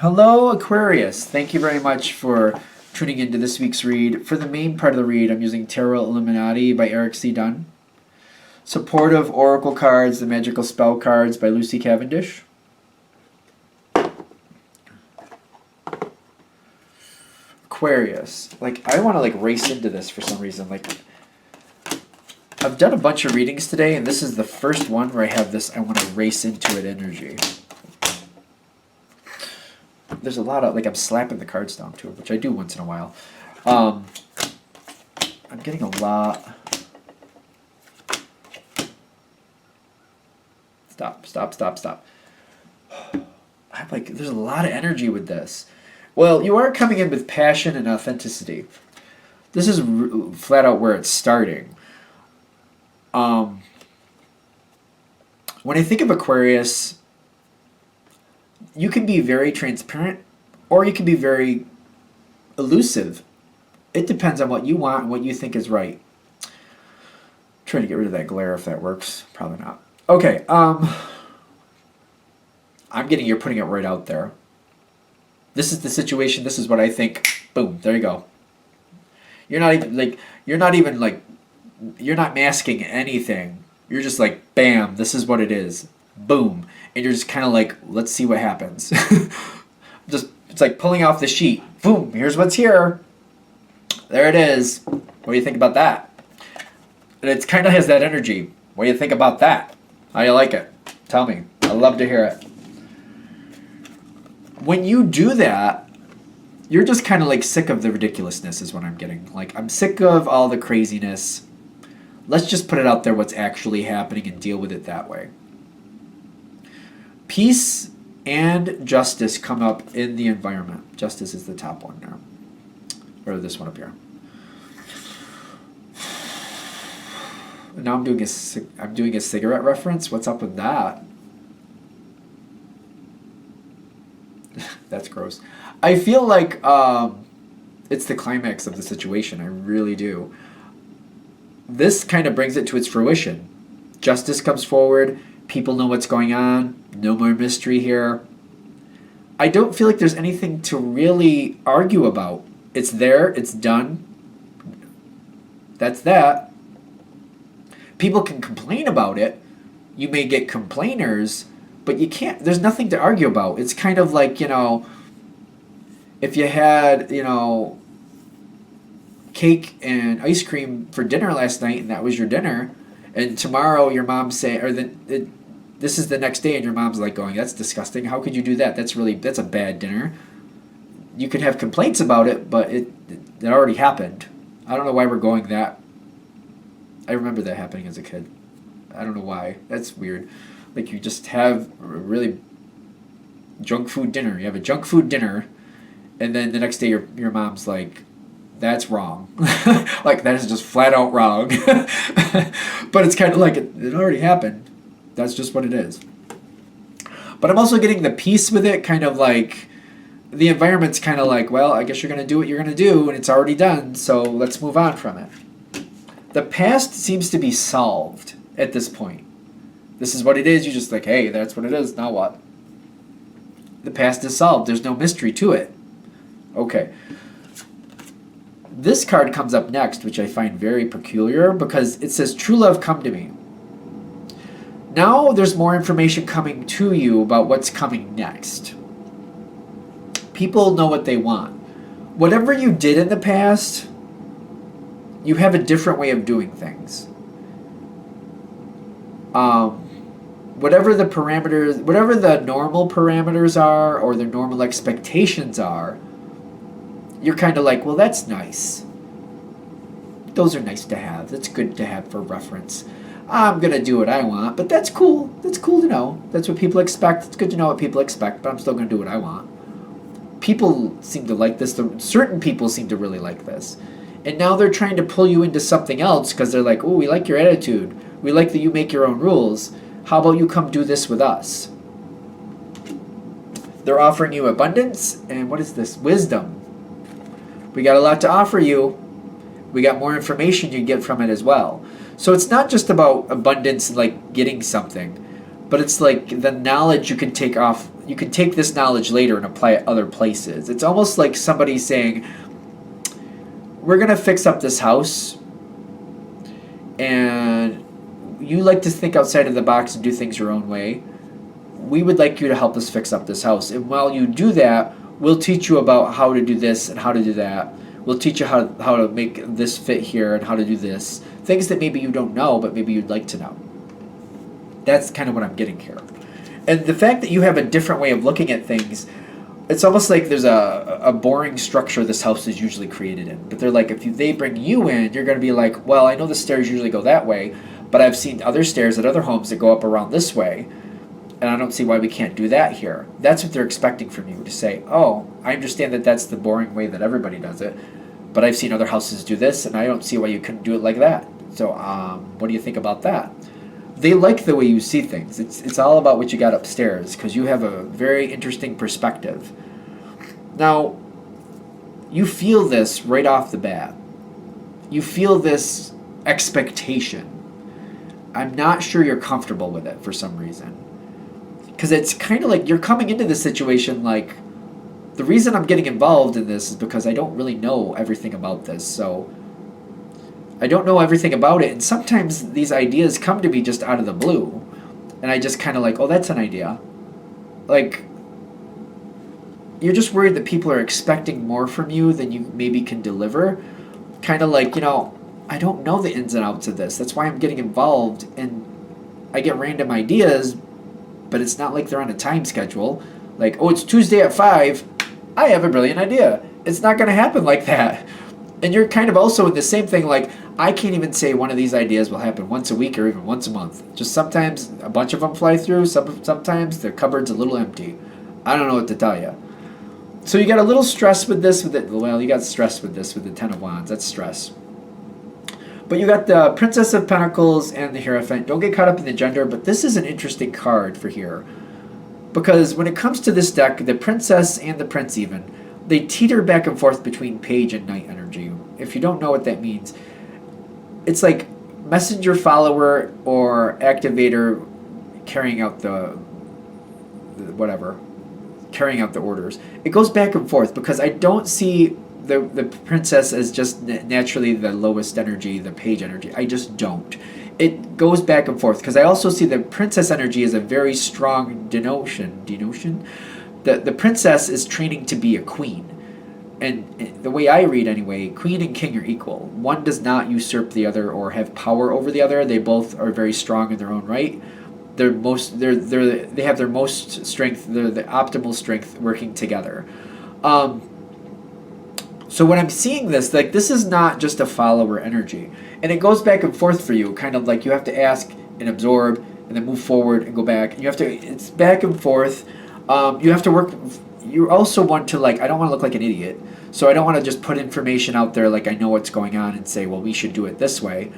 Hello, Aquarius. Thank you very much for tuning into this week's read. For the main part of the read, I'm using Tarot Illuminati by Eric C. Dunn. Supportive Oracle cards, the Magical Spell cards by Lucy Cavendish. Aquarius. I want to race into this for some reason. I've done a bunch of readings today, and this is the first one where I have this I want to race into it energy. There's a lot of, I'm slapping the cards down too, which I do once in a while. I'm getting a lot. Stop. There's a lot of energy with this. Well, you are coming in with passion and authenticity. This is flat out where it's starting. When I think of Aquarius, you can be very transparent or you can be very elusive. It depends on what you want and what you think is right. I'm trying to get rid of that glare if that works. Probably not. Okay, I'm getting you're putting it right out there. This is the situation. This is what I think. Boom, there you go. You're not masking anything. You're just like, bam, this is what it is. Boom. And you're just kind of like, let's see what happens. It's like pulling off the sheet. Boom, here's what's here. There it is. What do you think about that? And it kind of has that energy. What do you think about that? How do you like it? Tell me. I'd love to hear it. When you do that, you're just kind of sick of the ridiculousness is what I'm getting. I'm sick of all the craziness. Let's just put it out there what's actually happening and deal with it that way. Peace and justice come up in the environment. Justice is the top one now. Or this one up here. Now I'm doing a cigarette reference. What's up with that? That's gross. I feel like it's the climax of the situation. I really do. This kind of brings it to its fruition. Justice comes forward. People know what's going on. No more mystery here. I don't feel like there's anything to really argue about. It's there. It's done. That's that. People can complain about it. You may get complainers, but you can't. There's nothing to argue about. It's kind of like, if you had, cake and ice cream for dinner last night and that was your dinner, and tomorrow your mom's saying, this is the next day and your mom's going, that's disgusting. How could you do that? That's a bad dinner. You could have complaints about it, but it already happened. I don't know why we're going that. I remember that happening as a kid. I don't know why. That's weird. You just have a really junk food dinner. You have a junk food dinner, and then the next day your mom's like, that's wrong. That is just flat out wrong. But it's kind of it already happened. That's just what it is. But I'm also getting the peace with it, kind of the environment's kind of well, I guess you're going to do what you're going to do, and it's already done, so let's move on from it. The past seems to be solved at this point. This is what it is. You're just hey, that's what it is. Now what? The past is solved. There's no mystery to it. Okay. This card comes up next, which I find very peculiar because it says, true love, come to me. Now there's more information coming to you about what's coming next. People know what they want. Whatever you did in the past, you have a different way of doing things. Whatever the parameters, whatever the normal parameters are or the normal expectations are, you're kind of well, that's nice. Those are nice to have. That's good to have for reference. I'm going to do what I want, but that's cool. That's cool to know. That's what people expect. It's good to know what people expect, but I'm still going to do what I want. People seem to like this. Certain people seem to really like this. And now they're trying to pull you into something else because they're oh, we like your attitude. We like that you make your own rules. How about you come do this with us? They're offering you abundance, and what is this? Wisdom. We got a lot to offer you. We got more information you get from it as well. So it's not just about abundance, getting something, but it's the knowledge you can take off you can take this knowledge later and apply it other places. It's almost like somebody saying, we're going to fix up this house, and you like to think outside of the box and do things your own way. We would like you to help us fix up this house. And while you do that, we'll teach you about how to do this and how to do that. We'll teach you how to make this fit here and how to do this. Things that maybe you don't know, but maybe you'd like to know. That's kind of what I'm getting here. And the fact that you have a different way of looking at things, it's almost like there's a boring structure this house is usually created in. But they're like, if they bring you in, you're going to be like, well, I know the stairs usually go that way, but I've seen other stairs at other homes that go up around this way, and I don't see why we can't do that here. That's what they're expecting from you, to say, oh, I understand that that's the boring way that everybody does it, but I've seen other houses do this, and I don't see why you couldn't do it like that. So what do you think about that? They like the way you see things. It's all about what you got upstairs, because you have a very interesting perspective. Now, you feel this right off the bat. You feel this expectation. I'm not sure you're comfortable with it for some reason. Because it's kind of like you're coming into this situation like, the reason I'm getting involved in this is because I don't really know everything about this. So I don't know everything about it, and sometimes these ideas come to me just out of the blue, and I just kind of like, oh, that's an idea. Like, you're just worried that people are expecting more from you than you maybe can deliver. Kind of like, I don't know the ins and outs of this. That's why I'm getting involved, and I get random ideas, but it's not like they're on a time schedule. Like, oh, it's Tuesday at 5. I have a brilliant idea. It's not going to happen like that. And you're kind of also in the same thing, like, I can't even say one of these ideas will happen once a week or even once a month. Just sometimes a bunch of them fly through, sometimes the cupboard's a little empty. I don't know what to tell you. So you got a little stress with this, you got stress with this with the Ten of Wands. That's stress. But you got the Princess of Pentacles and the Hierophant. Don't get caught up in the gender, but this is an interesting card for here. Because when it comes to this deck, the Princess and the Prince even, they teeter back and forth between Page and Knight energy. If you don't know what that means, it's like messenger, follower, or activator carrying out carrying out the orders. It goes back and forth because I don't see the Princess as just naturally the lowest energy, the Page energy. I just don't. It goes back and forth because I also see the Princess energy as a very strong denotion. The Princess is training to be a queen. And the way I read anyway, queen and king are equal. One does not usurp the other or have power over the other. They both are very strong in their own right. They have their most strength, they're the optimal strength working together. So when I'm seeing this, like, this is not just a follower energy. And it goes back and forth for you, kind of like you have to ask and absorb and then move forward and go back. And it's back and forth. You have to work. You also want to, like, I don't want to look like an idiot. So I don't want to just put information out there like I know what's going on and say, well, we should do it this way.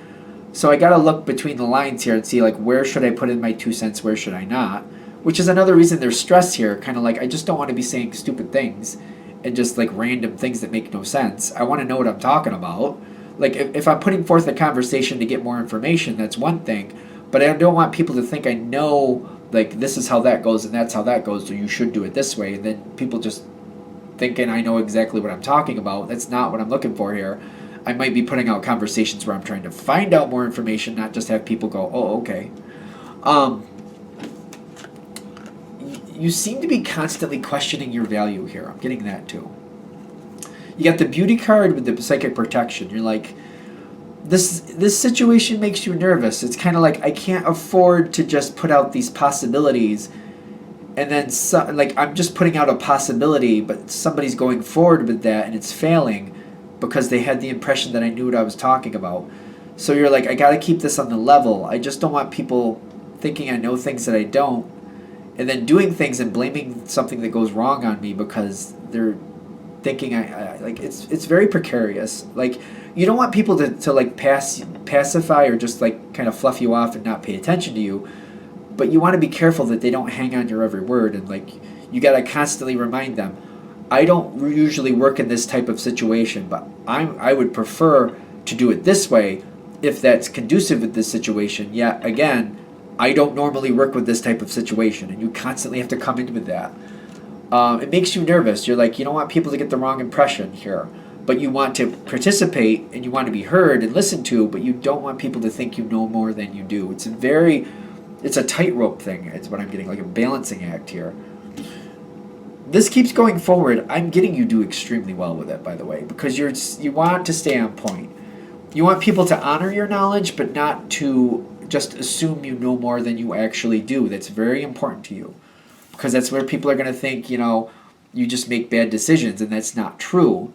So I got to look between the lines here and see, like, where should I put in my 2 cents, where should I not? Which is another reason there's stress here, kind of like I just don't want to be saying stupid things and just, like, random things that make no sense. I want to know what I'm talking about. Like, if I'm putting forth a conversation to get more information, that's one thing. But I don't want people to think I know, like, this is how that goes and that's how that goes, so you should do it this way. And then people just thinking I know exactly what I'm talking about. That's not what I'm looking for here. I might be putting out conversations where I'm trying to find out more information, not just have people go, oh, okay. You seem to be constantly questioning your value here. I'm getting that too. You got the Beauty card with the Psychic Protection. You're like, this situation makes you nervous. It's kind of like, I can't afford to just put out these possibilities and then like, I'm just putting out a possibility, but somebody's going forward with that and it's failing because they had the impression that I knew what I was talking about. So you're like, I got to keep this on the level. I just don't want people thinking I know things that I don't, and then doing things and blaming something that goes wrong on me because they're thinking I like, it's very precarious. Like, you don't want people to like pacify or just like kind of fluff you off and not pay attention to you, but you want to be careful that they don't hang on your every word, and like, you got to constantly remind them, I don't usually work in this type of situation, but I would prefer to do it this way if that's conducive with this situation. Yet again, I don't normally work with this type of situation, and you constantly have to come in with that. It makes you nervous. You're like, you don't want people to get the wrong impression here, but you want to participate and you want to be heard and listened to, but you don't want people to think you know more than you do. It's a tightrope thing. It's what I'm getting, like a balancing act here. This keeps going forward. I'm getting you do extremely well with it, by the way, because you want to stay on point. You want people to honor your knowledge, but not to just assume you know more than you actually do. That's very important to you, because that's where people are going to think, you just make bad decisions, and that's not true.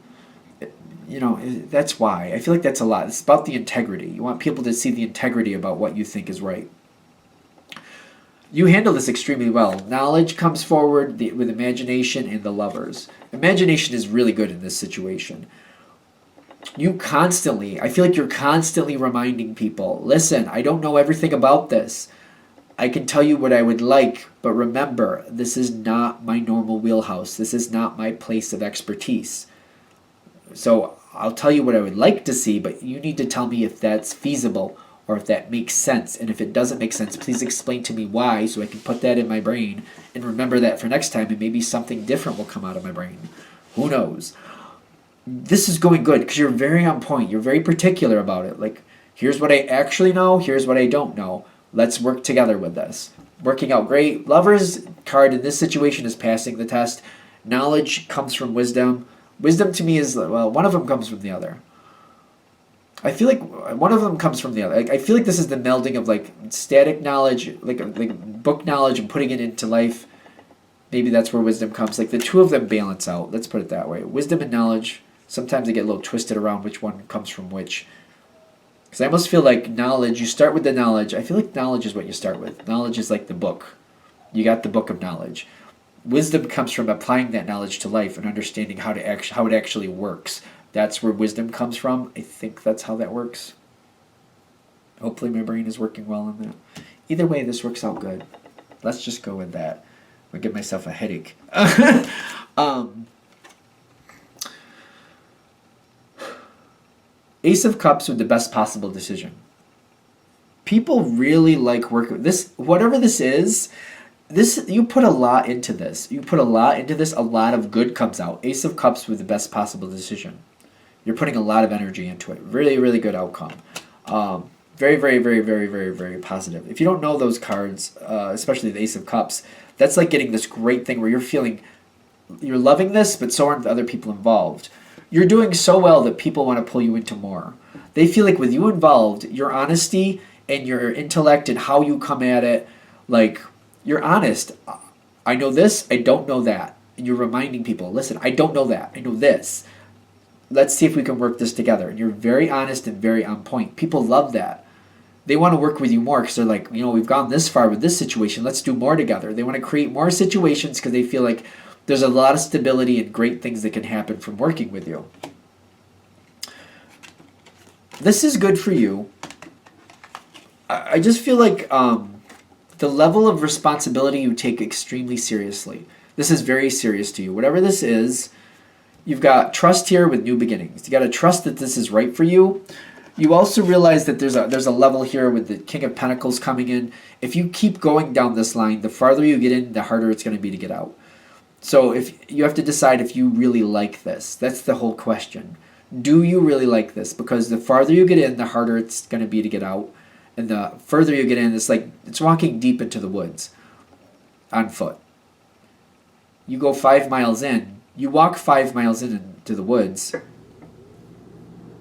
That's why. I feel like that's a lot. It's about the integrity. You want people to see the integrity about what you think is right. You handle this extremely well. Knowledge comes forward with imagination and the Lovers. Imagination is really good in this situation. I feel like you're constantly reminding people, listen, I don't know everything about this. I can tell you what I would like, but remember, this is not my normal wheelhouse. This is not my place of expertise. So I'll tell you what I would like to see, but you need to tell me if that's feasible or if that makes sense. And if it doesn't make sense, please explain to me why, so I can put that in my brain and remember that for next time, and maybe something different will come out of my brain. Who knows? This is going good because you're very on point. You're very particular about it. Like, here's what I actually know. Here's what I don't know. Let's work together with this. Working out great. Lovers card in this situation is passing the test. Knowledge comes from wisdom. Wisdom to me is, well, one of them comes from the other. I feel like one of them comes from the other. I feel like this is the melding of like static knowledge, like book knowledge, and putting it into life. Maybe that's where wisdom comes. Like the two of them balance out. Let's put it that way. Wisdom and knowledge. Sometimes they get a little twisted around which one comes from which. Because I almost feel like knowledge, you start with the knowledge. I feel like knowledge is what you start with. Knowledge is like the book. You got the book of knowledge. Wisdom comes from applying that knowledge to life and understanding how it actually works. That's where wisdom comes from. I think that's how that works. Hopefully my brain is working well on that. Either way, this works out good. Let's just go with that. I'll give myself a headache. Ace of Cups with the best possible decision. People really like working this. Whatever this is, you put a lot into this. A lot of good comes out. Ace of Cups with the best possible decision. You're putting a lot of energy into it. Really, really good outcome. Very, very, very, very, very, very positive. If you don't know those cards, especially the Ace of Cups, that's like getting this great thing where you're loving this, but so are the other people involved. You're doing so well that people want to pull you into more. They feel like with you involved, your honesty and your intellect and how you come at it, like, you're honest. I know this, I don't know that. And you're reminding people, listen, I don't know that, I know this. Let's see if we can work this together. And you're very honest and very on point. People love that. They want to work with you more because they're like, we've gone this far with this situation. Let's do more together. They want to create more situations because they feel like there's a lot of stability and great things that can happen from working with you. This is good for you. I just feel like the level of responsibility you take extremely seriously. This is very serious to you. Whatever this is, you've got trust here with new beginnings. You got to trust that this is right for you. You also realize that there's a level here with the King of Pentacles coming in. If you keep going down this line, the farther you get in, the harder it's going to be to get out. So if you have to decide if you really like this. That's the whole question. Do you really like this? Because the farther you get in, the harder it's going to be to get out. And the further you get in, it's walking deep into the woods on foot. You go 5 miles in. You walk 5 miles into the woods.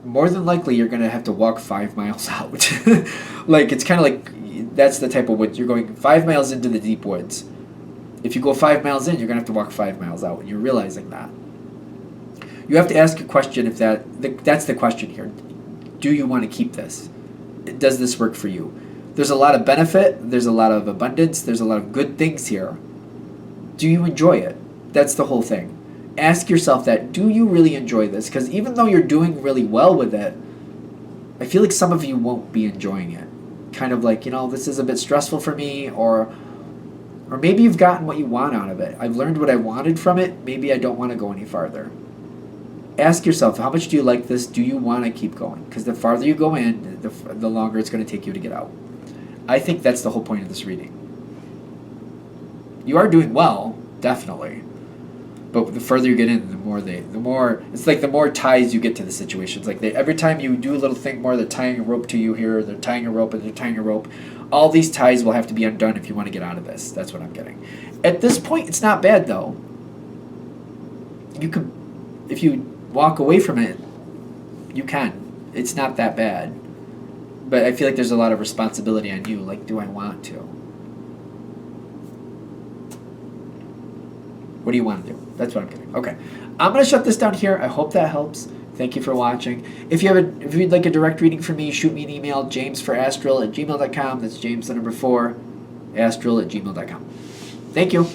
More than likely, you're going to have to walk 5 miles out. It's kind of like that's the type of woods. You're going 5 miles into the deep woods. If you go 5 miles in, you're going to have to walk 5 miles out, and you're realizing that. You have to ask a question if that's the question here. Do you want to keep this? Does this work for you? There's a lot of benefit. There's a lot of abundance. There's a lot of good things here. Do you enjoy it? That's the whole thing. Ask yourself that. Do you really enjoy this? Because even though you're doing really well with it, I feel like some of you won't be enjoying it. Kind of like, this is a bit stressful for me, or maybe you've gotten what you want out of it. I've learned what I wanted from it. Maybe I don't want to go any farther. Ask yourself, how much do you like this? Do you want to keep going? Because the farther you go in, the longer it's going to take you to get out. I think that's the whole point of this reading. You are doing well, definitely. But the further you get in, the more it's like the more ties you get to the situation. It's like every time you do a little thing more, they're tying a rope to you here, they're tying a rope, and they're tying a rope. All these ties will have to be undone if you want to get out of this. That's what I'm getting. At this point, it's not bad though. You could, if you walk away from it, you can. It's not that bad. But I feel like there's a lot of responsibility on you. Like, do I want to? What do you want to do? That's what I'm getting. Okay. I'm going to shut this down here. I hope that helps. Thank you for watching. If you'd like a direct reading from me, shoot me an email, jamesforastral@gmail.com. That's James, the number 4, astral@gmail.com. Thank you.